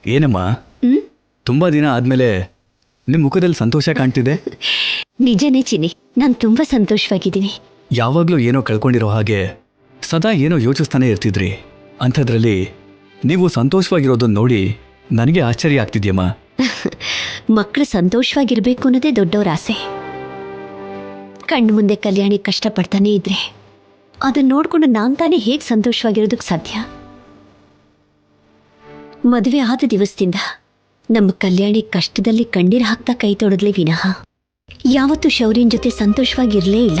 ಏನಮ್ಮ ತುಂಬಾ ದಿನ ಆದ್ಮೇಲೆ ನಿಮ್ಮ ಮುಖದಲ್ಲಿ ಸಂತೋಷ ಕಾಣ್ತಿದೆ. ನಿಜನೇ ಚಿನ್ನಿ, ನಾನು ತುಂಬಾ ಸಂತೋಷವಾಗಿದ್ದೀನಿ. ಯಾವಾಗ್ಲೂ ಏನೋ ಕಳ್ಕೊಂಡಿರೋ ಹಾಗೆ ಸದಾ ಏನೋ ಯೋಚಿಸ್ತಾನೆ ಇರ್ತಿದ್ರಿ. ಅಂಥದ್ರಲ್ಲಿ ನೀವು ಸಂತೋಷವಾಗಿರೋದನ್ನ ನೋಡಿ ನನಗೆ ಆಶ್ಚರ್ಯ ಆಗ್ತಿದ್ಯಮ್ಮ. ಮಕ್ಕಳು ಸಂತೋಷವಾಗಿರ್ಬೇಕು ಅನ್ನೋದೇ ದೊಡ್ಡವರ ಆಸೆ. ಕಣ್ಣು ಮುಂದೆ ಕಲ್ಯಾಣಿ ಕಷ್ಟಪಡ್ತಾನೆ ಇದ್ರೆ ಅದನ್ನ ನೋಡ್ಕೊಂಡು ನಾನು ತಾನೇ ಹೇಗೆ ಸಂತೋಷವಾಗಿರೋದಕ್ಕೆ ಸಾಧ್ಯ? ಮದುವೆ ಆದ ದಿವಸದಿಂದ ನಮ್ಮ ಕಲ್ಯಾಣಿ ಕಷ್ಟದಲ್ಲಿ ಕಣ್ಣೀರು ಹಾಕ್ತಾ ಕೈ ತೊಡದ್ಲಿ ವಿನಃ ಯಾವತ್ತೂ ಶೌರ್ಯನ ಜೊತೆ ಸಂತೋಷವಾಗಿರ್ಲೇ ಇಲ್ಲ.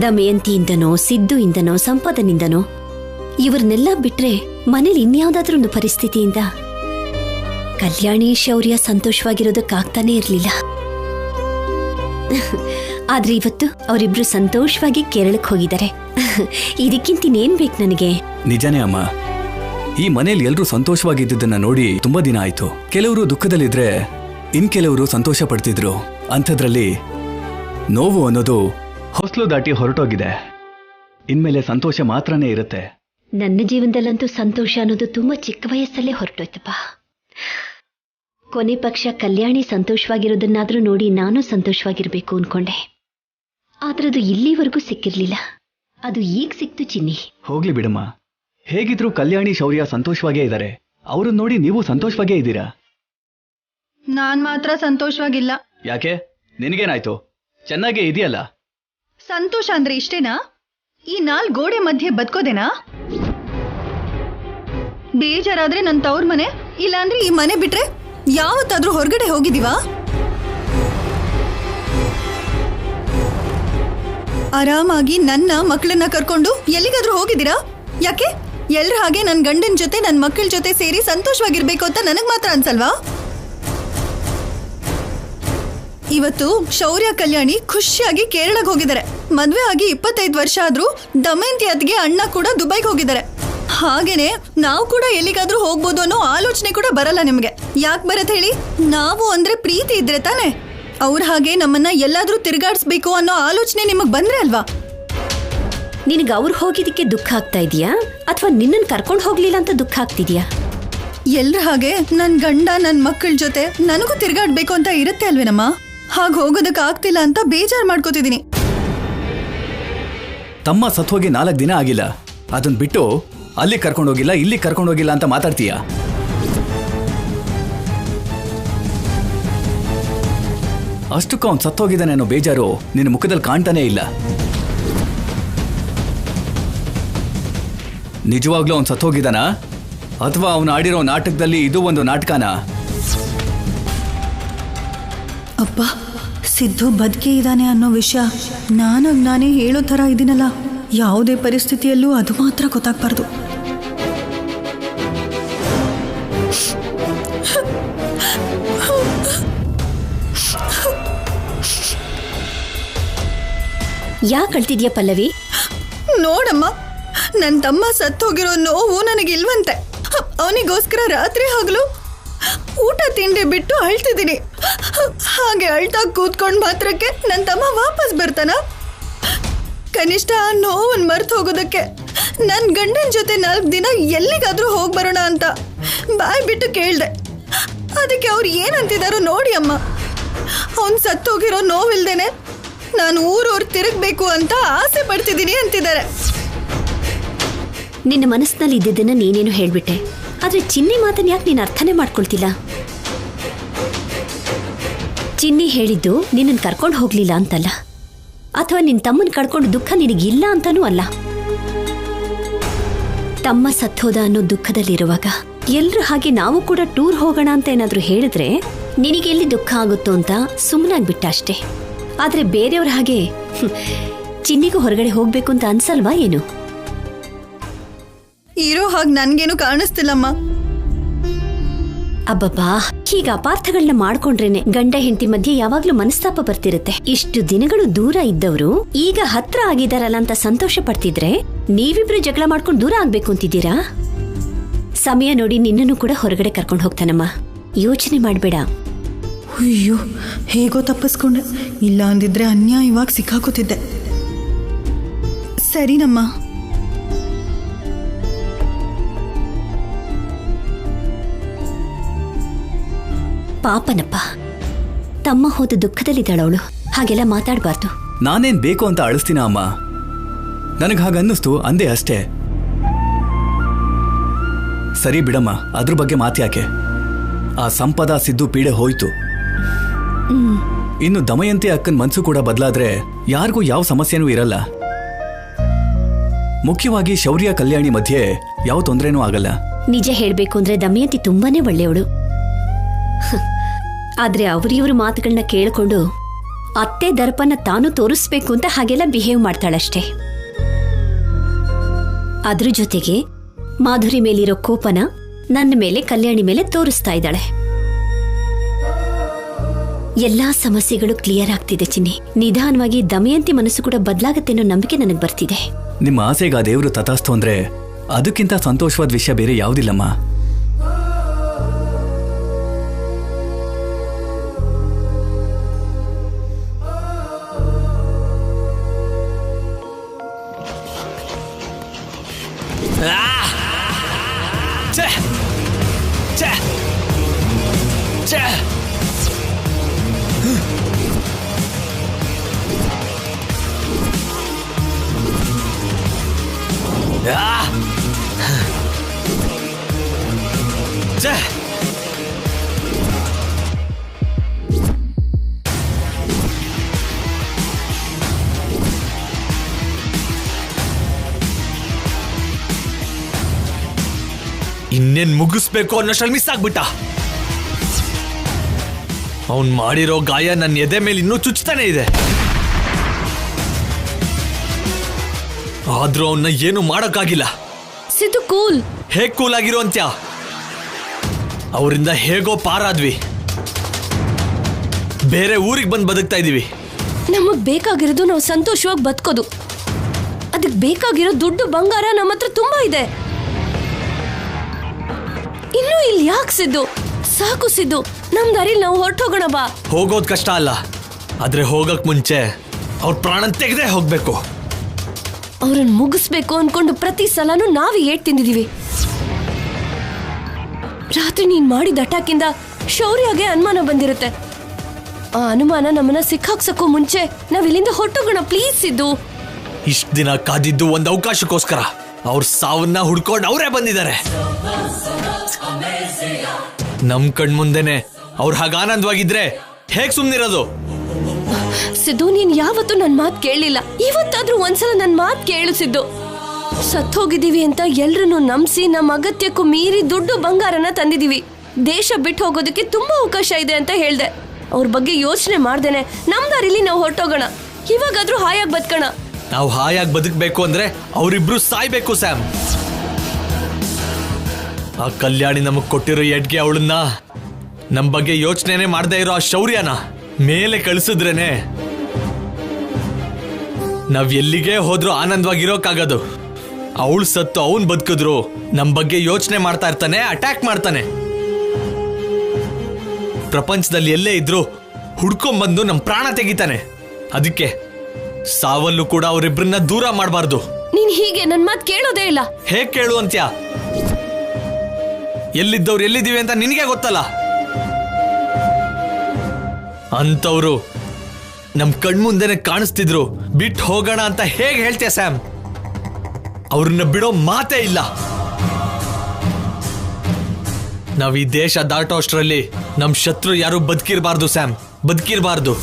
ದಮಯಂತಿಯಿಂದನೋ ಸಿದ್ದು ಇಂದನೋ ಸಂಪದನಿಂದನೋ ಇವ್ರನ್ನೆಲ್ಲ ಬಿಟ್ರೆ ಮನೇಲಿ ಇನ್ಯಾವುದಾದ್ರೂ ಒಂದು ಪರಿಸ್ಥಿತಿಯಿಂದ ಕಲ್ಯಾಣಿ ಶೌರ್ಯ ಸಂತೋಷವಾಗಿರೋದಕ್ಕಾಗ್ತಾನೆ ಇರಲಿಲ್ಲ. ಆದ್ರೆ ಇವತ್ತು ಅವರಿಬ್ರು ಸಂತೋಷವಾಗಿ ಕೇರಳಕ್ಕೆ ಹೋಗಿದ್ದಾರೆ. ಇದಕ್ಕಿಂತ ಇನ್ನೇನ್ ಬೇಕು ನನಗೆ? ನಿಜಾನೇ ಅಮ್ಮ, ಈ ಮನೇಲಿ ಎಲ್ಲರೂ ಸಂತೋಷವಾಗಿದ್ದನ್ನ ನೋಡಿ ತುಂಬಾ ದಿನ ಆಯ್ತು. ಕೆಲವರು ದುಃಖದಲ್ಲಿದ್ರೆ ಇನ್ ಕೆಲವರು ಸಂತೋಷ ಪಡ್ತಿದ್ರು. ಅಂಥದ್ರಲ್ಲಿ ನೋವು ಅನ್ನೋದು ಹೊಸಲು ದಾಟಿ ಹೊರಟೋಗಿದೆ. ಇನ್ಮೇಲೆ ಸಂತೋಷ ಮಾತ್ರನೇ ಇರುತ್ತೆ. ನನ್ನ ಜೀವನದಲ್ಲಂತೂ ಸಂತೋಷ ಅನ್ನೋದು ತುಂಬಾ ಚಿಕ್ಕ ವಯಸ್ಸಲ್ಲೇ ಹೊರಟೋಯ್ತಪ್ಪ. ಕೊನೆ ಪಕ್ಷ ಕಲ್ಯಾಣಿ ಸಂತೋಷವಾಗಿರೋದನ್ನಾದ್ರೂ ನೋಡಿ ನಾನು ಸಂತೋಷವಾಗಿರ್ಬೇಕು ಅನ್ಕೊಂಡೆ. ಆದ್ರದು ಇಲ್ಲಿವರೆಗೂ ಸಿಕ್ಕಿರ್ಲಿಲ್ಲ. ಅದು ಈಗ ಸಿಕ್ತು ಚಿನ್ನಿ. ಹೋಗ್ಲಿ ಬಿಡಮ್ಮ, ಹೇಗಿದ್ರು ಕಲ್ಯಾಣಿ ಶೌರ್ಯ ಸಂತೋಷವಾಗೇ ಇದ್ದಾರೆ. ಅವ್ರನ್ನ ನೋಡಿ ನೀವು ಸಂತೋಷವಾಗೇ ಇದ್ದೀರಾ. ನಾನ್ ಮಾತ್ರ ಸಂತೋಷವಾಗಿಲ್ಲ. ಯಾಕೆ? ನಿನಗೇನಾಯ್ತು? ಚೆನ್ನಾಗೇ ಇದೆಯಲ್ಲ. ಸಂತೋಷ ಅಂದ್ರೆ ಇಷ್ಟೇನಾ? ಈ 4 ಗೋಡೆ ಮಧ್ಯೆ ಬದುಕೋದೇನಾ? ಬೇಜಾರಾದ್ರೆ ನನ್ ತವ್ರ ಮನೆ, ಇಲ್ಲಾಂದ್ರೆ ಈ ಮನೆ ಬಿಟ್ರೆ ಯಾವತ್ತಾದ್ರೂ ಹೊರಗಡೆ ಹೋಗಿದೀವಾ? ಆರಾಮಾಗಿ ನನ್ನ ಮಕ್ಕಳನ್ನ ಕರ್ಕೊಂಡು ಎಲ್ಲಿಗಾದ್ರೂ ಹೋಗಿದ್ದೀರಾ? ಯಾಕೆ ಎಲ್ರ ಹಾಗೆ ನನ್ ಗಂಡನ ಜೊತೆ ನನ್ ಮಕ್ಕಳ ಜೊತೆ ಸೇರಿ ಸಂತೋಷವಾಗಿರ್ಬೇಕು ಅಂತ ನನಗ್ ಮಾತ್ರ ಅನ್ಸಲ್ವಾ? ಇವತ್ತು ಶೌರ್ಯ ಕಲ್ಯಾಣಿ ಖುಷಿಯಾಗಿ ಕೇರಳಕ್ಕೆ ಹೋಗಿದ್ದಾರೆ. ಮದ್ವೆ ಆಗಿ 25 ವರ್ಷ ಆದ್ರೂ ದಮಯಂತಿ ಅತ್ತಿಗೆ ಅಣ್ಣ ಕೂಡ ದುಬೈಗೆ ಹೋಗಿದ್ದಾರೆ. ಹಾಗೇನೆ ನಾವು ಕೂಡ ಎಲ್ಲಿಗಾದ್ರೂ ಹೋಗ್ಬೋದು ಅನ್ನೋ ಆಲೋಚನೆ ಕೂಡ ಬರಲ್ಲ ನಿಮ್ಗೆ. ಯಾಕೆ ಬರತ್ ಹೇಳಿ? ನಾವು ಅಂದ್ರೆ ಪ್ರೀತಿ ಇದ್ರೆ ತಾನೆ. ಅವ್ರ ಹಾಗೆ ನಮ್ಮನ್ನ ಎಲ್ಲಾದ್ರೂ ತಿರುಗಾಡಿಸ್ಬೇಕು ಅನ್ನೋ ಆಲೋಚನೆ ನಿಮಗ್ ಬಂದ್ರೆ ಅಲ್ವಾ? ನಿನಗೆ ಅವ್ರು ಹೋಗಿದ್ದಕ್ಕೆ ದುಃಖ ಆಗ್ತಾ ಇದೆಯಾ ಅಥವಾ ನಿನ್ನನ್ನು ಕರ್ಕೊಂಡು ಹೋಗ್ಲಿಲ್ಲ ಅಂತ ದುಃಖ ಆಗ್ತಿದ್ಯಾ? ಎಲ್ರ ಹಾಗೆ ನನ್ ಗಂಡ ನನ್ ಮಕ್ಕಳ ಜೊತೆ ನನಗೂ ತಿರ್ಗಾಡ್ಬೇಕು ಅಂತ ಇರುತ್ತೆ ಅಲ್ವೇನಮ್ಮ? ಹಾಗೆ ಹೋಗೋದಕ್ಕೆ ಆಗ್ತಿಲ್ಲ ಅಂತ ಬೇಜಾರ್ ಮಾಡ್ಕೋತಿದ್ದೀನಿ. ತಮ್ಮ ಸತ್ವೋಗಿ 4 ದಿನ ಆಗಿಲ್ಲ, ಅದನ್ನ ಬಿಟ್ಟು ಅಲ್ಲಿ ಕರ್ಕೊಂಡೋಗಿಲ್ಲ ಇಲ್ಲಿ ಕರ್ಕೊಂಡೋಗಿಲ್ಲ ಅಂತ ಮಾತಾಡ್ತೀಯ. ಅಷ್ಟಕ್ಕೂ ಅವ್ನು ಸತ್ತೋಗಿದ್ದಾನೆ ಅನ್ನೋ ಬೇಜಾರು ನಿನ್ನ ಮುಖದಲ್ಲಿ ಕಾಣ್ತಾನೇ ಇಲ್ಲ. ನಿಜವಾಗ್ಲೂ ಅವ್ನು ಸತ್ತೋಗಿದ್ದಾನಾ ಅಥವಾ ಅವನು ಆಡಿರೋ ನಾಟಕದಲ್ಲಿ ಇದು ಒಂದು ನಾಟಕನಾ? ಅಪ್ಪ, ಸಿದ್ದು ಬದುಕೇ ಇದ್ದಾನೆ ಅನ್ನೋ ವಿಷಯ ನಾನೇ ಹೇಳೋ ಥರ ಇದೀನಲ್ಲ. ಯಾವುದೇ ಪರಿಸ್ಥಿತಿಯಲ್ಲೂ ಅದು ಮಾತ್ರ ಗೊತ್ತಾಗ್ಬಾರ್ದು. ಯಾಕೆ ಅಳ್ತಿದ್ಯಾ ಪಲ್ಲವಿ? ನೋಡಮ್ಮ, ನನ್ನ ತಮ್ಮ ಸತ್ತೋಗಿರೋ ನೋವು ನನಗಿಲ್ವಂತೆ. ಅವನಿಗೋಸ್ಕರ ರಾತ್ರಿ ಹಗಲು ಊಟ ತಿಂಡಿ ಬಿಟ್ಟು ಅಳ್ತಿದ್ದೀನಿ. ಹಾಗೆ ಅಳ್ತಾ ಕೂತ್ಕೊಂಡ್ ಮಾತ್ರಕ್ಕೆ ನನ್ನ ತಮ್ಮ ವಾಪಸ್ ಬರ್ತಾನ? ಕನಿಷ್ಠ ಆ ನೋವನ್ನು ಮರ್ತು ಹೋಗೋದಕ್ಕೆ ನನ್ನ ಗಂಡನ ಜೊತೆ 4 ದಿನ ಎಲ್ಲಿಗಾದ್ರೂ ಹೋಗಿ ಬರೋಣ ಅಂತ ಬಾಯ್ ಬಿಟ್ಟು ಕೇಳ್ದೆ. ಅದಕ್ಕೆ ಅವ್ರು ಏನಂತಿದಾರೋ ನೋಡಿ ಅಮ್ಮ. ಅವನ್ ಸತ್ತೋಗಿರೋ ನೋವಿಲ್ದೇನೆ ನಾನು ಊರೂರು ತಿರುಗಬೇಕು ಅಂತ ಆಸೆ ಪಡ್ತಿದ್ದೀನಿ ಅಂತಿದ್ದಾರೆ. ನಿನ್ನ ಮನಸ್ಸಿನಲ್ಲಿ ಇದ್ದಿದ್ದನ್ನ ನೀನೇನು ಹೇಳ್ಬಿಟ್ಟೆ, ಆದ್ರೆ ಚಿನ್ನಿ ಮಾತನ್ನ ಯಾಕೆ ನೀನು ಅರ್ಥನೇ ಮಾಡ್ಕೊಳ್ತಿಲ್ಲ? ಚಿನ್ನಿ ಹೇಳಿದ್ದು ನಿನ್ನನ್ನು ಕರ್ಕೊಂಡು ಹೋಗ್ಲಿಲ್ಲ ಅಂತಲ್ಲ, ಅಥವಾ ನಿನ್ನ ತಮ್ಮನ ಕಳ್ಕೊಂಡು ದುಃಖ ನಿನಗಿಲ್ಲ ಅಂತಾನೂ ಅಲ್ಲ. ತಮ್ಮ ಸತ್ತೋದ ಅನ್ನೋ ದುಃಖದಲ್ಲಿರುವಾಗ ಎಲ್ರು ಹಾಗೆ ನಾವು ಕೂಡ ಟೂರ್ ಹೋಗೋಣ ಅಂತ ಏನಾದ್ರೂ ಹೇಳಿದ್ರೆ ನಿನಗೆ ಎಲ್ಲಿ ದುಃಖ ಆಗುತ್ತೋ ಅಂತ ಸುಮ್ಮನಾಗ್ಬಿಟ್ಟ ಅಷ್ಟೇ. ಆದ್ರೆ ಬೇರೆಯವ್ರ ಹಾಗೆ ಚಿನ್ನಿಗೂ ಹೊರಗಡೆ ಹೋಗ್ಬೇಕು ಅಂತ ಅನ್ಸಲ್ವಾ ಏನು? ಇರೋ ಹಾಗೆ ನನ್ಗೇನು ಕಾಣಿಸ್ತಿಲ್ಲಮ್ಮ. ಅಬ್ಬಬ್ಬಾ, ಹೀಗ ಅಪಾರ್ಥಗಳನ್ನ ಮಾಡ್ಕೊಂಡ್ರೇನೆ ಗಂಡ ಹೆಂಡತಿ ಮಧ್ಯೆ ಯಾವಾಗ್ಲೂ ಮನಸ್ತಾಪ ಬರ್ತಿರುತ್ತೆ. ಇಷ್ಟು ದಿನಗಳು ದೂರ ಇದ್ದವರು ಈಗ ಹತ್ರ ಆಗಿದಾರಲ್ಲ ಅಂತ ಸಂತೋಷ ಪಡ್ತಿದ್ರೆ ನೀವಿಬ್ರು ಜಗಳ ಮಾಡ್ಕೊಂಡು ದೂರ ಆಗ್ಬೇಕು ಅಂತಿದ್ದೀರಾ? ಸಮಯ ನೋಡಿ ನಿನ್ನನ್ನು ಕೂಡ ಹೊರಗಡೆ ಕರ್ಕೊಂಡು ಹೋಗ್ತಾನಮ್ಮ. ಯೋಚನೆ ಮಾಡ್ಬೇಡ. ಅಯ್ಯೋ, ಹೇಗೋ ತಪ್ಪಿಸ್ಕೊಂಡೆ. ಇಲ್ಲ ಅಂದಿದ್ರೆ ಅನ್ಯಾಯವಾಗಿ ಸಿಕ್ಕಾಕೋತಿದ್ದೆ. ಸರಿನಮ್ಮ. ಪಾಪನಪ್ಪ, ತಮ್ಮ ಹೋದ ದುಃಖದಲ್ಲಿದ್ದಾಳವಳು. ಹಾಗೆಲ್ಲ ಮಾತಾಡಬಾರ್ದು. ನಾನೇನ್ ಬೇಕು ಅಂತ ಅಳಿಸ್ತೀನ ಅಮ್ಮ? ನನಗೆ ಹಾಗನ್ನಿಸ್ತು ಅಂದೆ ಅಷ್ಟೇ. ಸರಿ ಬಿಡಮ್ಮ, ಅದ್ರ ಬಗ್ಗೆ ಮಾತ್ಯಾಕೆ? ಆ ಸಂಪದ ಸಿದ್ದು ಪೀಡೆ ಹೋಯ್ತು. ಇನ್ನು ದಮಯಂತಿ ಅಕ್ಕನ ಮನ್ಸು ಕೂಡ ಬದಲಾದ್ರೆ ಯಾರಿಗೂ ಯಾವ ಸಮಸ್ಯೆನೂ ಇರಲ್ಲ. ಮುಖ್ಯವಾಗಿ ಶೌರ್ಯ ಕಲ್ಯಾಣಿ ಮಧ್ಯೆ ಯಾವ ತೊಂದರೆನೂ ಆಗಲ್ಲ. ನಿಜ ಹೇಳ್ಬೇಕು ಅಂದ್ರೆ ದಮಯಂತಿ ತುಂಬಾನೇ ಒಳ್ಳೆಯವಳು. ಆದ್ರೆ ಅವರಿವ್ರ ಮಾತುಗಳನ್ನ ಕೇಳಿಕೊಂಡು ಅತ್ತೆ ದರ್ಪನ ತಾನು ತೋರಿಸ್ಬೇಕು ಅಂತ ಹಾಗೆಲ್ಲ ಬಿಹೇವ್ ಮಾಡ್ತಾಳಷ್ಟೇ. ಅದ್ರ ಜೊತೆಗೆ ಮಾಧುರಿ ಮೇಲಿರೋ ಕೋಪನ ನನ್ನ ಮೇಲೆ, ಕಲ್ಯಾಣಿ ಮೇಲೆ ತೋರಿಸ್ತಾ ಇದ್ದಾಳೆ. ಎಲ್ಲಾ ಸಮಸ್ಯೆಗಳು ಕ್ಲಿಯರ್ ಆಗ್ತಿದೆ ಚಿನ್ನಿ. ನಿಧಾನವಾಗಿ ದಮಯಂತಿ ಮನಸ್ಸು ಕೂಡ ಬದಲಾಗತ್ತೆ ಅನ್ನೋ ನಂಬಿಕೆ ನನಗೆ ಬರ್ತಿದೆ. ನಿಮ್ಮ ಆಸೆಗೆ ಆ ದೇವರು ತಥಾಸ್ತು ಅಂದ್ರೆ ಅದಕ್ಕಿಂತ ಸಂತೋಷವಾದ ವಿಷಯ ಬೇರೆ ಯಾವುದಿಲ್ಲಮ್ಮ. ಇನ್ನೇನ್ ಮುಗಿಸ್ಬೇಕು ಅನ್ನೋಷ್ಟ್ರಲ್ಲಿ ಮಿಸ್ ಆಗ್ಬಿಟ್ಟ. ಅವನ್ ಮಾಡಿರೋ ಗಾಯ ನನ್ನ ಎದೆ ಮೇಲೆ ಇನ್ನೂ ಚುಚ್ತಾನೆ ಇದೆ. ಆದ್ರೂ ಅವನ್ನ ಏನು ಮಾಡೋಕ್ಕಾಗಿಲ್ಲ. ಸಿದ್ದು ಕೂಲ್. ಹೇಗ್ ಕೂಲ್ ಆಗಿರೋ ಅಂತ್ಯ? ಅವರಿಂದ ಹೇಗೋ ಪಾರಾದ್ವಿ. ಬೇರೆ ಊರಿಗೆ ಬಂದು ಬದುಕ್ತಾ ಇದೀವಿ. ನಮಗ್ ಬೇಕಾಗಿರೋದು ನಾವು ಸಂತೋಷವಾಗಿ ಬದುಕೋದು. ಅದಕ್ಕೆ ಬೇಕಾಗಿರೋ ದುಡ್ಡು ಬಂಗಾರ ನಮ್ಮ ಹತ್ರ ತುಂಬಾ ಇದೆ. ಇನ್ನು ಇಲ್ಲಿ ಯಾಕೆ ಸಿದ್ದು? ಸಾಕು ಸಿದ್ದು, ನಮ್ ದಾರಿಲಿ ನಾವು ಹೊರಟೋಗೋಣ ಬಾ. ಹೋಗೋದ್ ಕಷ್ಟ ಅಲ್ಲ, ಆದ್ರೆ ಹೋಗಕ್ ಮುಂಚೆ ಅವ್ರ ಪ್ರಾಣ ತೆಗೆದೇ ಹೋಗ್ಬೇಕು. ಅವ್ರನ್ನ ಮುಗಿಸ್ಬೇಕು ಅನ್ಕೊಂಡು ಪ್ರತಿ ಸಲನೂ ನಾವೇ ಏಟ್ ತಿಂದಿದೀವಿ. ರಾತ್ರಿ ನೀನ್ ಮಾಡಿದ ಅಟ್ಯಾಕಿಂದ ಶೌರ್ಯಗೆ ಅನುಮಾನ ಬಂದಿರುತ್ತೆ. ಆ ಅನುಮಾನ ನಮ್ಮನ್ನ ಸಿಕ್ಕಾಕ್ಸಕ್ಕೂ ಮುಂಚೆ ನಾವ್ ಇಲ್ಲಿಂದ ಹೊರಟೋಗೋಣ ಪ್ಲೀಸ್ ಸಿದ್ದು. ಇಷ್ಟ ದಿನ ಕಾದಿದ್ದು ಒಂದು ಅವಕಾಶಕ್ಕೋಸ್ಕರ. ಅವ್ರ ಸಾವನ್ನ ಹುಡ್ಕೊಂಡು ಅವರೇ ಬಂದಿದ್ದಾರೆ. ನಮ್ ಕಣ್ಮುಂದೆನೆ ಅವ್ರು ಹಾಗ ಆನಂದವಾಗಿದ್ರೆ ಹೇಗ್ ಸುಮ್ನಿರೋದು? ಸಿದ್ದು, ನೀನ್ ಯಾವತ್ತೂ ನನ್ ಮಾತ್ ಕೇಳಲಿಲ್ಲ. ಇವತ್ತಾದ್ರೂ ಒಂದ್ಸಲ ನನ್ ಮಾತ್ ಕೇಳು ಸಿದ್ದು. ಸತ್ತೋಗಿದೀವಿ ಅಂತ ಎಲ್ರನ್ನೂ ನಂಬಿಸಿ ನಮ್ಮ ಅಗತ್ಯಕ್ಕೂ ಮೀರಿ ದುಡ್ಡು ಬಂಗಾರನ ತಂದಿದೀವಿ. ದೇಶ ಬಿಟ್ಟು ಹೋಗೋದಕ್ಕೆ ತುಂಬಾ ಅವಕಾಶ ಇದೆ ಅಂತ ಹೇಳ್ದೆ. ಅವ್ರ ಬಗ್ಗೆ ಯೋಚನೆ ಮಾಡ್ದೇನೆ ನಮ್ ದಾರಿಲಿ ನಾವು ಹೊರಟೋಗೋಣ. ಇವಾಗಾದ್ರೂ ಹಾಯಾಗಿ ಬದುಕೋಣ. ನಾವು ಹಾಯಾಗಿ ಬದುಕಬೇಕು ಅಂದ್ರೆ ಅವರಿಬ್ರು ಸಾಯ್ಬೇಕು ಸ್ಯಾಮ್. ಆ ಕಲ್ಯಾಣಿ ನಮಗ್ ಕೊಟ್ಟಿರೋ ಎಡ್ಗೆ ಅವಳನ್ನ, ನಮ್ ಬಗ್ಗೆ ಯೋಚನೆನೇ ಮಾಡದೇ ಇರೋ ಆ ಶೌರ್ಯನ ಮೇಲೆ ಕಳಿಸಿದ್ರೇನೆ ನಾವ್ ಎಲ್ಲಿಗೆ ಹೋದ್ರೂ ಆನಂದವಾಗಿರೋಕ್ಕಾಗೋದು. ಅವಳು ಸತ್ತು ಅವನ್ ಬದುಕಿದ್ರು ನಮ್ ಬಗ್ಗೆ ಯೋಚನೆ ಮಾಡ್ತಾ ಇರ್ತಾನೆ, ಅಟ್ಯಾಕ್ ಮಾಡ್ತಾನೆ. ಪ್ರಪಂಚದಲ್ಲಿ ಎಲ್ಲೇ ಇದ್ರು ಹುಡ್ಕೊಂಡ್ಬಂದು ನಮ್ ಪ್ರಾಣ ತೆಗಿತಾನೆ. ಅದಕ್ಕೆ ಸಾವಲ್ಲೂ ಕೂಡ ಅವರಿಬ್ರನ್ನ ದೂರ ಮಾಡಬಾರ್ದು. ನೀನ್ ಹೀಗೆ ನನ್ ಮಾತ್ ಕೇಳೋದೇ ಇಲ್ಲ. ಹೇಗ್ ಕೇಳು ಅಂತ್ಯ? ಎಲ್ಲಿದ್ದವ್ರು ಎಲ್ಲಿದ್ದೀವಿ ಅಂತ ನಿನಗೆ ಗೊತ್ತಲ್ಲ. ಅಂತವ್ರು ನಮ್ ಕಣ್ಮುಂದೆನೆ ಕಾಣಿಸ್ತಿದ್ರು. ಬಿಟ್ಟು ಹೋಗೋಣ ಅಂತ ಹೇಗ್ ಹೇಳ್ತೀಯ ಸ್ಯಾಮ್? ಅವ್ರನ್ನ ಬಿಡೋ ಮಾತೇ ಇಲ್ಲ. ನಾವ್ ಈ ದೇಶ ದಾಟೋ ಅಷ್ಟರಲ್ಲಿ ನಮ್ ಶತ್ರು ಯಾರು ಬದುಕಿರ್ಬಾರ್ದು ಸ್ಯಾಮ್, ಬದುಕಿರ್ಬಾರ್ದು.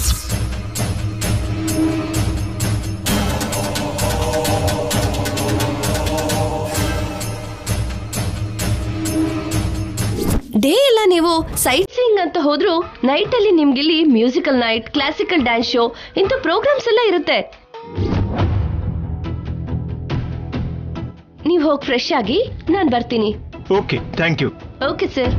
ಡೇ ಎಲ್ಲ ನೀವು ಸೈಟ್ ಸೀಯಿಂಗ್ ಅಂತ ಹೋದ್ರು, ನೈಟ್ ಅಲ್ಲಿ ನಿಮ್ಗಿಲ್ಲಿ musical night, classical dance show ಇಂಥ ಪ್ರೋಗ್ರಾಮ್ಸ್ ಎಲ್ಲ ಇರುತ್ತೆ. ನೀವು ಹೋಗಿ ಫ್ರೆಶ್ ಆಗಿ ನಾನು ಬರ್ತೀನಿ. Okay, thank you. Okay sir.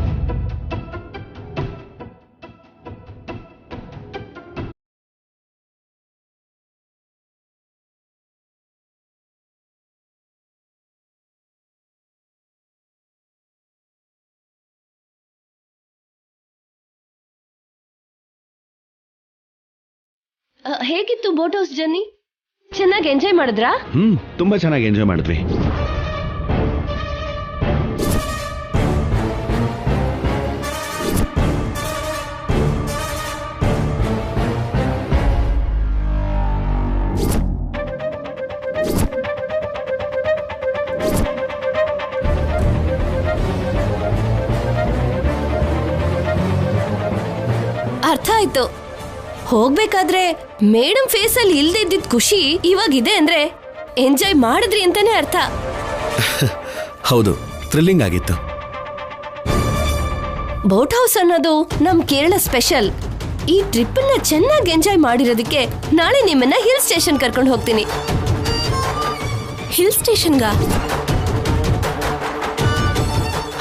ಹೇಗಿತ್ತು ಬೋಟ್ ಹೌಸ್ ಜರ್ನಿ? ಚೆನ್ನಾಗಿ ಎಂಜಾಯ್ ಮಾಡಿದ್ರಾ? ತುಂಬಾ ಚೆನ್ನಾಗಿ ಎಂಜಾಯ್ ಮಾಡಿದ್ವಿ. ಆಯ್ತು. ಹೋಗ್ಬೇಕಾದ್ರೆ ಮೇಡಮ್ ಫೇಸ್ ಅಲ್ಲಿ ಇಲ್ದೇ ಇದ್ದಿದ್ ಖುಷಿ ಇವಾಗಿದೆ ಅಂದ್ರೆ ಎಂಜಾಯ್ ಮಾಡಿದ್ರಿ ಅಂತಾನೆ ಅರ್ಥ. ಹೌದು, ಥ್ರಿಲ್ಲಿಂಗ್ ಆಗಿತ್ತು. ಬೋಟ್ ಹೌಸ್ ಅನ್ನೋದು ನಮ್ ಕೇರಳ ಸ್ಪೆಷಲ್. ಈ ಟ್ರಿಪ್ ನ ಚೆನ್ನಾಗಿ ಎಂಜಾಯ್ ಮಾಡಿರೋದಕ್ಕೆ ನಾಳೆ ನಿಮ್ಮನ್ನ ಹಿಲ್ ಸ್ಟೇಷನ್ ಕರ್ಕೊಂಡು ಹೋಗ್ತೀನಿ. ಹಿಲ್ ಸ್ಟೇಷನ್ಗ?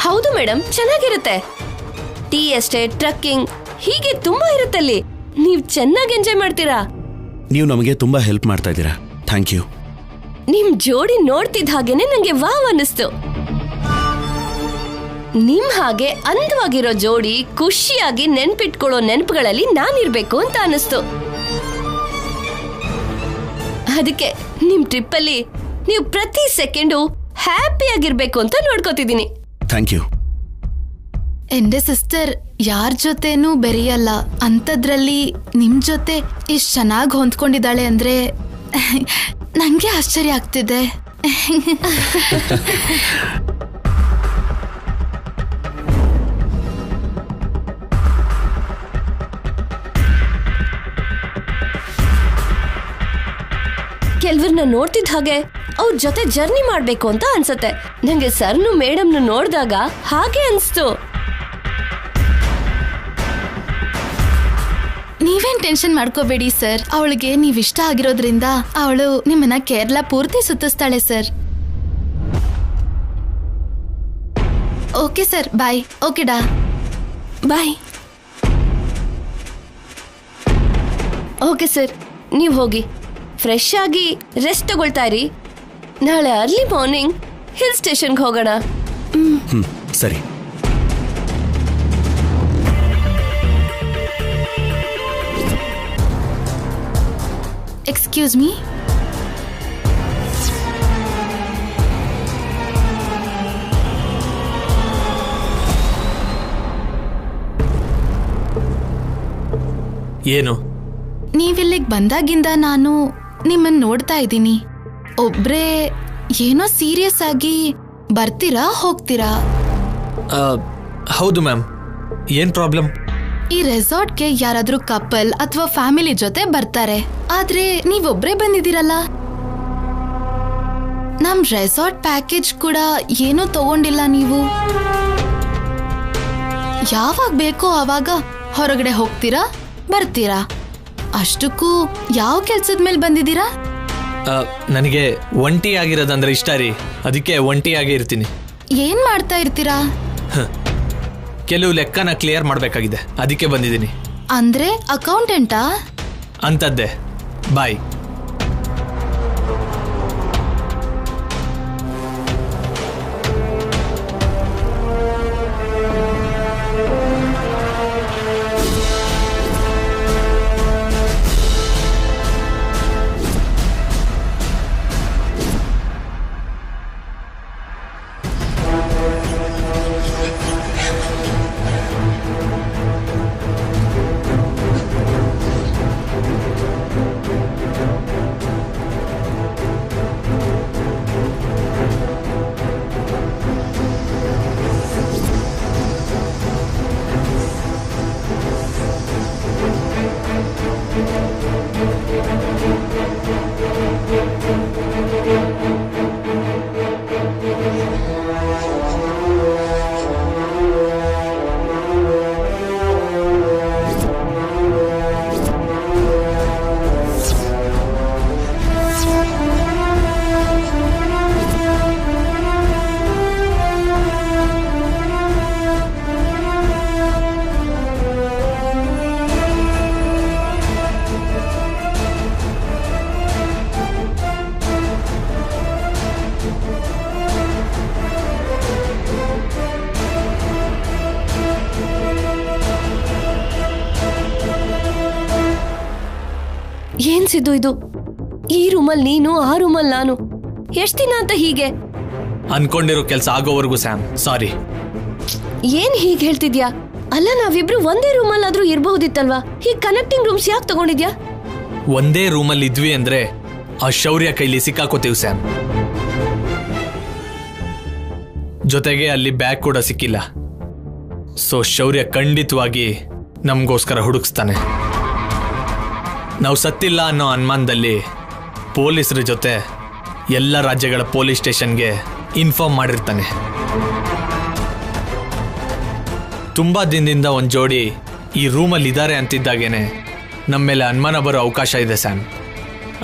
ಹೌದು ಮೇಡಮ್, ಚೆನ್ನಾಗಿರುತ್ತೆ. ಟೀ ಎಸ್ಟೇಟ್, ಟ್ರಕ್ಕಿಂಗ್ ಹೀಗೆ ತುಂಬಾ ಇರುತ್ತಲ್ಲಿ. ನೀವ್ ಚೆನ್ನಾಗಿ ಎಂಜಾಯ್ ಮಾಡ್ತೀರಾ. ನೀವು ನಮಗೆ ತುಂಬಾ ಹೆಲ್ಪ್ ಮಾಡ್ತಾ ಇದ್ದೀರಾ. Thank you. ನಿಮ್ ಜೋಡಿ ನೋಡ್ತಿದ್ದ ಹಾಗೇನೆ ನಂಗೆ ವಾವ್ ಅನ್ನಿಸ್ತು. ನಿಮ್ ಹಾಗೆ ಅಂದವಾಗಿರೋ ಜೋಡಿ ಖುಷಿಯಾಗಿ ನೆನ್ಪಿಟ್ಕೊಳ್ಳೋ ನೆನಪುಗಳಲ್ಲಿ ನಾನಿರ್ಬೇಕು ಅಂತ ಅನಿಸ್ತು. ಅದಕ್ಕೆ ನಿಮ್ ಟ್ರಿಪ್ ಅಲ್ಲಿ ನೀವು ಪ್ರತಿ ಸೆಕೆಂಡು ಹ್ಯಾಪಿ ಆಗಿರ್ಬೇಕು ಅಂತ ನೋಡ್ಕೋತಿದ್ದೀನಿ. Thank you. ಎಂಡೆ ಸಿಸ್ಟರ್ ಯಾರ ಜೊತೆನೂ ಬೆರೆಯಲ್ಲ ಅಂಥದ್ರಲ್ಲಿ ನಿಮ್ ಜೊತೆ ಇಷ್ಟು ಚೆನ್ನಾಗಿ ಹೊಂದ್ಕೊಂಡಿದ್ದಾಳೆ ಅಂದ್ರೆ ನಂಗೆ ಆಶ್ಚರ್ಯ ಆಗ್ತಿದೆ. ಕೆಲವ್ರನ್ನ ನೋಡ್ತಿದ್ದ ಹಾಗೆ ಅವ್ರ ಜೊತೆ ಜರ್ನಿ ಮಾಡ್ಬೇಕು ಅಂತ ಅನ್ಸತ್ತೆ. ನಂಗೆ ಸರ್ನು ಮೇಡಮ್ನು ನೋಡಿದಾಗ ಹಾಗೆ ಅನ್ಸ್ತು. ನೀವೇನ್ ಟೆನ್ಷನ್ ಮಾಡ್ಕೋಬೇಡಿ ಸರ್. ಅವಳಿಗೆ ನೀವ್ ಇಷ್ಟ ಆಗಿರೋದ್ರಿಂದ ಅವಳು ನಿಮ್ಮನ್ನ ಕೇರಳ ಪೂರ್ತಿ ಸುತ್ತಿಸ್ತಾಳೆ ಸರ್. ಓಕೆ ಸರ್, ಬಾಯ್. ಓಕೆ ಡಾ, ಬಾಯ್. ಓಕೆ ಸರ್, ನೀವು ಹೋಗಿ ಫ್ರೆಶ್ ಆಗಿ ರೆಸ್ಟ್ ತಗೊಳ್ತಾ ಇರಿ. ನಾಳೆ ಅರ್ಲಿ ಮಾರ್ನಿಂಗ್ ಹಿಲ್ ಸ್ಟೇಷನ್ಗೆ ಹೋಗೋಣ. ಸರಿ. Excuse me. ಏನು? ನೀವಿಲ್ಲಿಗೆ ಬಂದಾಗಿಂದ ನಾನು ನಿಮ್ಮನ್ನ ನೋಡ್ತಾ ಇದ್ದೀನಿ. ಒಬ್ರೇ ಏನೋ ಸೀರಿಯಸ್ ಆಗಿ ಬರ್ತೀರಾ ಹೋಗ್ತೀರಾ? ಹೌದು ಮ್ಯಾಮ್. ಏನ್ ಪ್ರಾಬ್ಲಮ್? ಈ ರೆಸಾರ್ಟ್ಗೆ ಯಾರಾದ್ರೂ ಕಪಲ್ ಅಥವಾ ಫ್ಯಾಮಿಲಿ ಜೊತೆ ಬರ್ತಾರೆ, ಆದ್ರೆ ನೀವೊಬ್ರೇ ಬಂದಿದ್ದೀರಲ್ಲ. ನಮ್ ರೆಸಾರ್ಟ್ ಪ್ಯಾಕೇಜ್ ಕೂಡ ಏನೂ ತಗೊಂಡಿಲ್ಲ ನೀವು. ಯಾವಾಗ ಬೇಕೋ ಆವಾಗ ಹೊರಗಡೆ ಹೋಗ್ತೀರಾ ಬರ್ತೀರಾ. ಅಷ್ಟಕ್ಕೂ ಯಾವ ಕೆಲ್ಸದ ಮೇಲೆ ಬಂದಿದ್ದೀರಾ? ನನಗೆ ಒಂಟಿ ಆಗಿರೋದಂದ್ರೆ ಇಷ್ಟ ರೀ. ಅದಕ್ಕೆ ಒಂಟಿಯಾಗಿ ಇರ್ತೀನಿ. ಏನ್ ಮಾಡ್ತಾ ಇರ್ತೀರಾ? ಕೆಲವು ಲೆಕ್ಕನ ಕ್ಲಿಯರ್ ಮಾಡಬೇಕಾಗಿದೆ, ಅದಕ್ಕೆ ಬಂದಿದ್ದೀನಿ. ಅಂದ್ರೆ ಅಕೌಂಟೆಂಟಾ? ಅಂತದ್ದೇ. ಬಾಯ್. ಏನ್ ಸಿದ್ದು ಇದು? ಈ ರೂಮಲ್ಲಿ ನೀನು, ಆ ರೂಮಲ್ಲಿ ನಾನು. ಎಷ್ಟ್ ದಿನ ಅಂತ ಹೀಗೆ? ಅನ್ಕೊಂಡಿರೋ ಕೆಲಸ ಆಗೋವರೆಗೂ ಸ್ಯಾಮ್. ಸಾರಿ. ಏನ್ ಹೀಗೆ ಹೇಳ್ತಿದ್ಯಾ? ಅಲ್ಲ, ನಾವಿಬ್ರು ಒಂದೇ ರೂಮಲ್ಲಾದ್ರೂ ಇರಬಹುದಿತ್ತಲ್ವಾ? ಹೀಗೆ ಕನೆಕ್ಟಿಂಗ್ ರೂಮ್ಸ್ ಯಾಕೆ ತಗೊಂಡಿದ್ಯಾ? ಒಂದೇ ರೂಮಲ್ಲಿ ಇದ್ವಿ ಅಂದ್ರೆ ಆ ಶೌರ್ಯ ಕೈಲಿ ಸಿಕ್ಕಾಕೋತೀವಿ ಸ್ಯಾಮ್. ಜೊತೆಗೆ ಅಲ್ಲಿ ಬ್ಯಾಗ್ ಕೂಡ ಸಿಕ್ಕಿಲ್ಲ. ಸೊ ಶೌರ್ಯ ಖಂಡಿತವಾಗಿ ನಮಗೋಸ್ಕರ ಹುಡುಕ್ಸ್ತಾನೆ. ನಾವು ಸತ್ತಿಲ್ಲ ಅನ್ನೋ ಅನುಮಾನದಲ್ಲಿ ಪೊಲೀಸರ ಜೊತೆ ಎಲ್ಲ ರಾಜ್ಯಗಳ ಪೊಲೀಸ್ ಸ್ಟೇಷನ್ಗೆ ಇನ್ಫಾರ್ಮ್ ಮಾಡಿರ್ತಾನೆ. ತುಂಬ ದಿನದಿಂದ ಒಂದು ಜೋಡಿ ಈ ರೂಮಲ್ಲಿ ಇದ್ದಾರೆ ಅಂತಿದ್ದಾಗೇನೆ ನಮ್ಮ ಮೇಲೆ ಅನುಮಾನ ಬರೋ ಅವಕಾಶ ಇದೆ ಸ್ಯಾಮ್.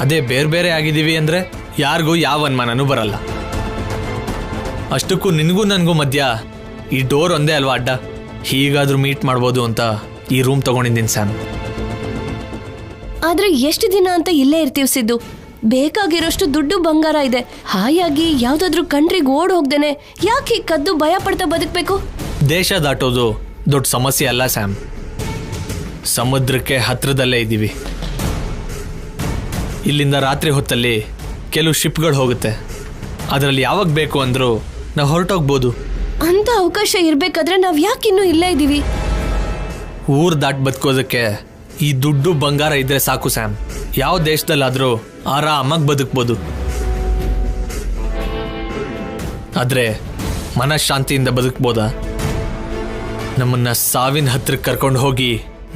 ಅದೇ ಬೇರೆ ಬೇರೆ ಆಗಿದ್ದೀವಿ ಅಂದರೆ ಯಾರಿಗೂ ಯಾವ ಅನುಮಾನನೂ ಬರಲ್ಲ. ಅಷ್ಟಕ್ಕೂ ನಿನಗೂ ನನಗೂ ಮಧ್ಯ ಈ ಡೋರ್ ಒಂದೇ ಅಲ್ವಾ ಅಡ್ಡ. ಹೀಗಾದರೂ ಮೀಟ್ ಮಾಡ್ಬೋದು ಅಂತ ಈ ರೂಮ್ ತಗೊಂಡಿದ್ದೀನಿ ಸ್ಯಾಮ್. ಆದ್ರೆ ಎಷ್ಟು ದಿನ ಅಂತ ಇಲ್ಲೇ ಇರ್ತೀವಿ ಸಿದ್ದು? ಬೇಕಾಗಿರೋಷ್ಟು ದುಡ್ಡು ಬಂಗಾರ ಇದೆ. ಹಾಯಾಗಿ ಯಾವ್ದಾದ್ರು ಕಂಟ್ರಿಗೆ ಓಡ್ ಹೋಗ್ದೇನೆ ಯಾಕೆ ಕದ್ದು ಭಯ ಪಡ್ತಾ ಬದುಕಬೇಕು? ದೇಶ ದಾಟೋದು ದೊಡ್ಡ ಸಮಸ್ಯೆ ಅಲ್ಲ ಸ್ಯಾಮ್. ಸಮುದ್ರಕ್ಕೆ ಹತ್ರದಲ್ಲೇ ಇದ್ದೀವಿ. ಇಲ್ಲಿಂದ ರಾತ್ರಿ ಹೊತ್ತಲ್ಲಿ ಕೆಲವು ಶಿಪ್ಗಳು ಹೋಗುತ್ತೆ. ಅದರಲ್ಲಿ ಯಾವಾಗ ಬೇಕು ಅಂದರೂ ನಾವು ಹೊರಟೋಗ್ಬೋದು. ಅಂತ ಅವಕಾಶ ಇರ್ಬೇಕಾದ್ರೆ ನಾವ್ ಯಾಕಿನ್ನೂ ಇಲ್ಲೇ ಇದ್ದೀವಿ? ಊರು ದಾಟ್ ಬದುಕೋದಕ್ಕೆ ಈ ದುಡ್ಡು ಬಂಗಾರ ಇದ್ರೆ ಸಾಕು ಸ್ಯಾಮ್. ಯಾವ ದೇಶದಲ್ಲಾದರೂ ಆರಾಮಾಗಿ ಬದುಕ್ಬೋದು. ಆದರೆ ಮನಃಶಾಂತಿಯಿಂದ ಬದುಕ್ಬೋದಾ? ನಮ್ಮನ್ನ ಸಾವಿನ ಹತ್ರಕ್ಕೆ ಕರ್ಕೊಂಡು ಹೋಗಿ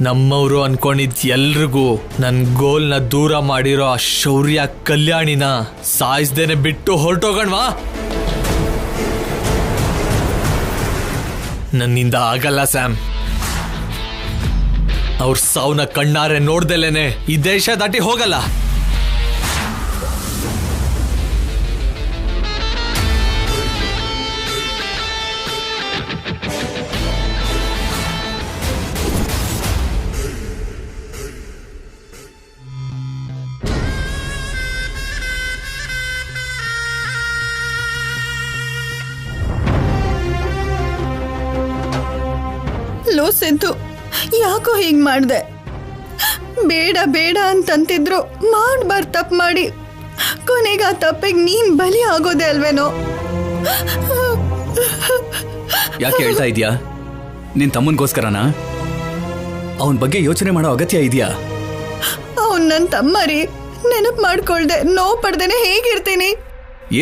ನಮ್ಮವರು ಅನ್ಕೊಂಡಿದ್ ಎಲ್ರಿಗೂ ನನ್ನ ಗೋಲ್ನ ದೂರ ಮಾಡಿರೋ ಆ ಶೌರ್ಯ ಕಲ್ಯಾಣಿನ ಸಾಯಿಸ್ದೇನೆ ಬಿಟ್ಟು ಹೊರಟೋಗಣ್ವಾ? ನನ್ನಿಂದ ಆಗಲ್ಲ ಸ್ಯಾಮ್. ಅವ್ರ ಸಾವನ್ನ ಕಣ್ಣಾರೆ ನೋಡ್ದಲೇನೆ ಈ ದೇಶ ದಾಟಿ ಹೋಗಲ್ಲ. ಲೋ ಸಿದ್ದು, ಯಾಕೋ ಹೀಗ್ ಮಾಡ್ದೆ? ಬೇಡ ಬೇಡ ಅಂತಂತಿದ್ರು ಮಾಡ್ಬಾರ್ದು ತಪ್ಪು ಮಾಡಿ ಕೊನೆಗೆ ಆ ತಪ್ಪಿಗೆ ನೀನ್ ಬಲಿ ಆಗೋದೆ ಅಲ್ವೇನೋ? ಯಾಕೆ ಹೇಳ್ತಾ ಇದೀಯಾ? ನಿನ್ ತಮ್ಮನ್ಗೋಸ್ಕರನಾ? ಅವನ ಬಗ್ಗೆ ಯೋಚನೆ ಮಾಡೋ ಅಗತ್ಯ ಇದೆಯಾ? ಅವನ್ ನನ್ನ ತಮ್ಮ ರೀ. ನೆನಪು ಮಾಡ್ಕೊಳ್ದೆ ನೋವು ಪಡ್ದೇನೆ ಹೇಗಿರ್ತೀನಿ?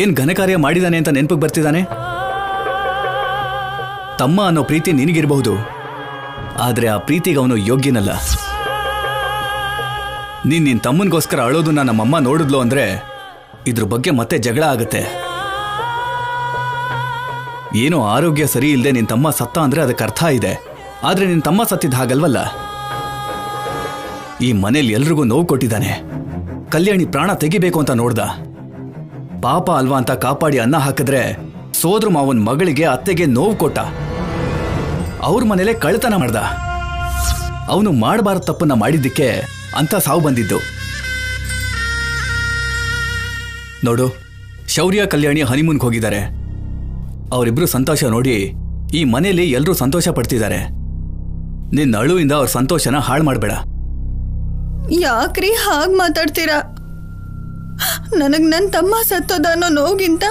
ಏನ್ ಘನಕಾರ್ಯ ಮಾಡಿದಾನೆ ಅಂತ ನೆನಪಿಗೆ ಬರ್ತಿದ್ದಾನೆ? ತಮ್ಮ ಅನ್ನೋ ಪ್ರೀತಿ ನಿನಗಿರಬಹುದು, ಆದ್ರೆ ಆ ಪ್ರೀತಿಗೆ ಅವನು ಯೋಗ್ಯನಲ್ಲ. ನಿನ್ ತಮ್ಮನಿಗೋಸ್ಕರ ಅಳೋದನ್ನ ನಮ್ಮಮ್ಮ ನೋಡಿದ್ಲು ಅಂದ್ರೆ ಇದ್ರ ಬಗ್ಗೆ ಮತ್ತೆ ಜಗಳ ಆಗತ್ತೆ. ಏನೋ ಆರೋಗ್ಯ ಸರಿ ಇಲ್ಲದೆ ನಿನ್ ತಮ್ಮ ಸತ್ತ ಅಂದ್ರೆ ಅದಕ್ಕೆ ಅರ್ಥ ಇದೆ. ಆದ್ರೆ ನಿನ್ ತಮ್ಮ ಸತ್ತಿದ್ದ ಹಾಗಲ್ವಲ್ಲ. ಈ ಮನೇಲಿ ಎಲ್ರಿಗೂ ನೋವು ಕೊಟ್ಟಿದ್ದಾನೆ. ಕಲ್ಯಾಣಿ ಪ್ರಾಣ ತೆಗಿಬೇಕು ಅಂತ ನೋಡ್ದ. ಪಾಪ ಅಲ್ವಾ ಅಂತ ಕಾಪಾಡಿ ಅನ್ನ ಹಾಕಿದ್ರೆ ಸೋದ್ರ ಮಾವನ್ ಮಗಳಿಗೆ ಅತ್ತೆಗೆ ನೋವು ಕೊಟ್ಟ. ಅವ್ರ ಮನೇಲೆ ಕಳ್ತನ ಮಾಡ್ದ. ಅವನು ಮಾಡಬಾರದು ತಪ್ಪನ್ನ ಮಾಡಿದ್ದಕ್ಕೆ ಅಂತ ಸಾವು ಬಂದಿದ್ದು. ನೋಡು, ಶೌರ್ಯ ಕಲ್ಯಾಣಿ ಹನಿಮೂನ್ಗೆ ಹೋಗಿದ್ದಾರೆ. ಅವರಿಬ್ರು ಸಂತೋಷ ನೋಡಿ ಈ ಮನೇಲಿ ಎಲ್ಲರೂ ಸಂತೋಷ ಪಡ್ತಿದ್ದಾರೆ. ನಿನ್ನ ಅಳುವಿಂದ ಅವ್ರ ಸಂತೋಷನ ಹಾಳು ಮಾಡಬೇಡ. ಯಾಕ್ರಿ ಹಾಗೆ ಮಾತಾಡ್ತೀರಾ? ನನಗ್ ನನ್ನ ತಮ್ಮ ಸತ್ತೋದ ಅನ್ನೋ ನೋವಿಗಿಂತ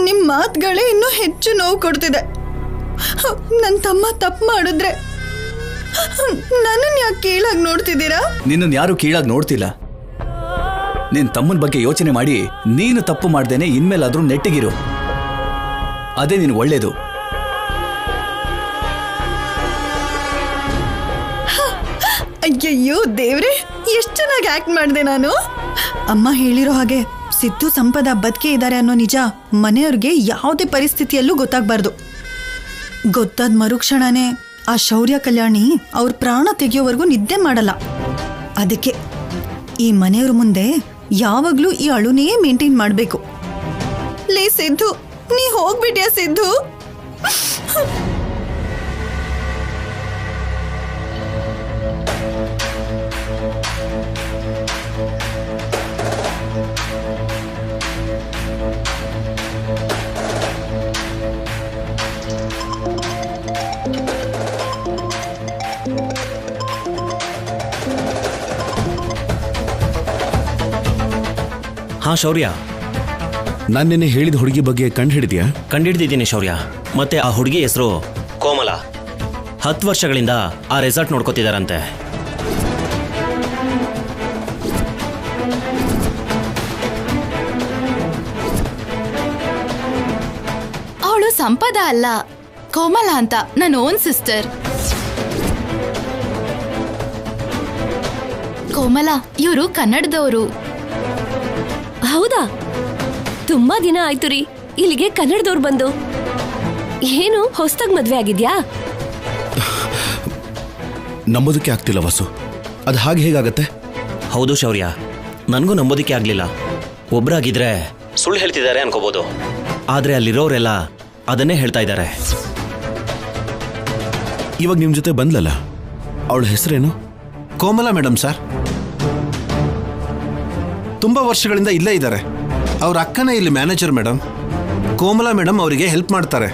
ನಿಮ್ಮ ಮಾತುಗಳೇ ಇನ್ನೂ ಹೆಚ್ಚು ನೋವು ಕೊಡ್ತಿದೆ. ನನ್ನ ತಮ್ಮ ತಪ್ಪು ಮಾಡಿದ್ರೆ ನನ್ನನ್ನು ಯಾಕೆ ಕೀಳಾಗಿ ನೋಡ್ತಿದ್ದೀರಾ? ನಿನ್ನನ್ನು ಯಾರು ಕೀಳಾಗಿ ನೋಡ್ತಿಲ್ಲ. ನಿನ್ನ ತಮ್ಮನ ಬಗ್ಗೆ ಯೋಚನೆ ಮಾಡಿ ನೀನು ತಪ್ಪು ಮಾಡ್ದೇನೆ ಇನ್ಮೇಲಾದ್ರೂ ನೆಟ್ಟಿಗಿರು. ಅದೇ ನೀನು ಒಳ್ಳೇದು. ಅಯ್ಯಯ್ಯೋ ದೇವ್ರೆ, ಎಷ್ಟು ಚೆನ್ನಾಗಿ ಆಕ್ಟ್ ಮಾಡಿದೆ ನಾನು. ಅಮ್ಮ ಹೇಳಿರೋ ಹಾಗೆ ಸಿದ್ದು ಸಂಪದ ಬದುಕೇ ಇದ್ದಾರೆ ಅನ್ನೋ ನಿಜ ಮನೆಯವ್ರಿಗೆ ಯಾವುದೇ ಪರಿಸ್ಥಿತಿಯಲ್ಲೂ ಗೊತ್ತಾಗಬಾರ್ದು. ಗೊತ್ತಾದ ಮರುಕ್ಷಣನೇ ಆ ಶೌರ್ಯ ಕಲ್ಯಾಣಿ ಅವ್ರ ಪ್ರಾಣ ತೆಗೆಯೋವರೆಗೂ ನಿದ್ದೆ ಮಾಡಲ್ಲ. ಅದಕ್ಕೆ ಈ ಮನೆಯವ್ರ ಮುಂದೆ ಯಾವಾಗ್ಲೂ ಈ ಅಳುನೇ ಮೇಂಟೈನ್ ಮಾಡಬೇಕು. ಲೇ ಸಿದ್ದು, ನೀ ಹೋಗ್ಬಿಟ್ಯಾ ಸಿದ್ದು? ಹಾ ಶೌರ್ಯ, ನಾನು ನಿನ್ನೆ ಹೇಳಿದ ಹುಡುಗಿ ಬಗ್ಗೆ ಕಂಡು ಹಿಡಿದ್ಯಾ? ಕಂಡಿಡ್ದಿದ್ದೀನಿ ಶೌರ್ಯ. ಮತ್ತೆ ಆ ಹುಡುಗಿ ಹೆಸರು ಕೋಮಲ. 10 ವರ್ಷಗಳಿಂದ ಆ ರೆಸಾರ್ಟ್ ನೋಡ್ಕೋತಿದಾರಂತೆ. ಅವಳು ಸಂಪದ ಅಲ್ಲ, ಕೋಮಲ ಅಂತ ನನ್ನ ಓನ್ ಸಿಸ್ಟರ್. ಕೋಮಲ, ಇವರು ಕನ್ನಡದವರು. ಹೌದಾ? ತುಂಬಾ ದಿನ ಆಯ್ತು ರೀ ಇಲ್ಲಿಗೆ ಕನ್ನಡದವ್ರು ಬಂದು. ಏನು ಹೊಸ್ದಾಗ್ ಮದ್ವೆ ಆಗಿದ್ಯಾ? ನಂಬೋದಕ್ಕೆ ಆಗ್ತಿಲ್ಲ ವಾಸು, ಅದು ಹಾಗೆ ಹೇಗಾಗತ್ತೆ? ಹೌದು ಶೌರ್ಯ, ನನಗೂ ನಂಬೋದಕ್ಕೆ ಆಗ್ಲಿಲ್ಲ. ಒಬ್ರಾಗಿದ್ರೆ ಸುಳ್ಳು ಹೇಳ್ತಿದ್ದಾರೆ ಅನ್ಕೋಬಹುದು, ಆದ್ರೆ ಅಲ್ಲಿರೋರೆಲ್ಲ ಅದನ್ನೇ ಹೇಳ್ತಾ ಇದ್ದಾರೆ. ಇವಾಗ ನಿಮ್ ಜೊತೆ ಬಂದ್ಲಲ್ಲ, ಅವಳ ಹೆಸರೇನು? ಕೋಮಲ ಮೇಡಮ್ ಸರ್. ತುಂಬಾ ವರ್ಷಗಳಿಂದ ಇಲ್ಲೇ ಇದ್ದಾರೆ. ಅವ್ರ ಅಕ್ಕನೇ ಇಲ್ಲಿ ಮ್ಯಾನೇಜರ್ ಮೇಡಮ್. ಕೋಮಲ ಮೇಡಮ್ ಅವರಿಗೆ ಹೆಲ್ಪ್ ಮಾಡ್ತಾರೆ.